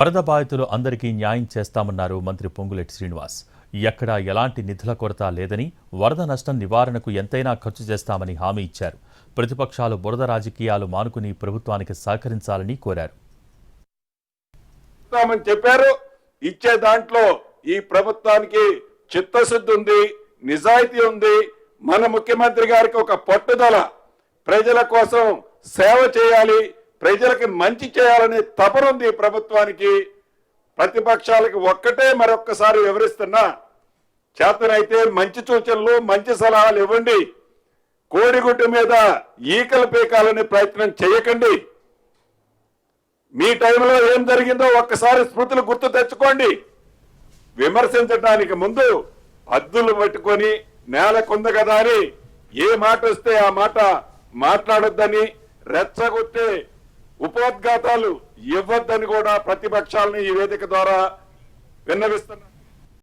వరద బాధితులు అందరికీ న్యాయం చేస్తామన్నారు మంత్రి పొంగులేటి శ్రీనివాస్. ఎక్కడా ఎలాంటి నిధుల కొరత లేదని, వరద నష్టం నివారణకు ఎంతైనా ఖర్చు చేస్తామని హామీ ఇచ్చారు. ప్రతిపక్షాలు బురద రాజకీయాలు మానుకుని ప్రభుత్వానికి సహకరించాలని కోరారు. చెప్పారు ఇచ్చే దాంట్లో ఈ ప్రభుత్వానికి చిత్తశుద్ధి ఉంది, నిజాయితీ ఉంది. మన ముఖ్యమంత్రి గారికి ఒక పట్టుదల, ప్రజల కోసం సేవ చేయాలి, ప్రజలకు మంచి చేయాలనే తపన ఉంది ప్రభుత్వానికి. ప్రతిపక్షాలకు ఒక్కటే మరొక్కసారి వివరిస్తున్నా, చేతనైతే మంచి సూచనలు, మంచి సలహాలు ఇవ్వండి. కోడిగుడ్డు మీద ఈకలు పీకాలనే ప్రయత్నం చేయకండి. మీ టైంలో ఏం జరిగిందో ఒక్కసారి స్మృతులు గుర్తు తెచ్చుకోండి. విమర్శించడానికి ముందు హద్దులు పట్టుకొని నేలకుంది కదా అని ఏ మాట వస్తే ఆ మాట మాట్లాడొద్దని, రెచ్చగొట్టే ఉపోద్ఘాతాలు ఇవ్వద్దని కూడా ప్రతిపక్షాలని ఈ వేదిక ద్వారా విన్నవిస్తున్నారు.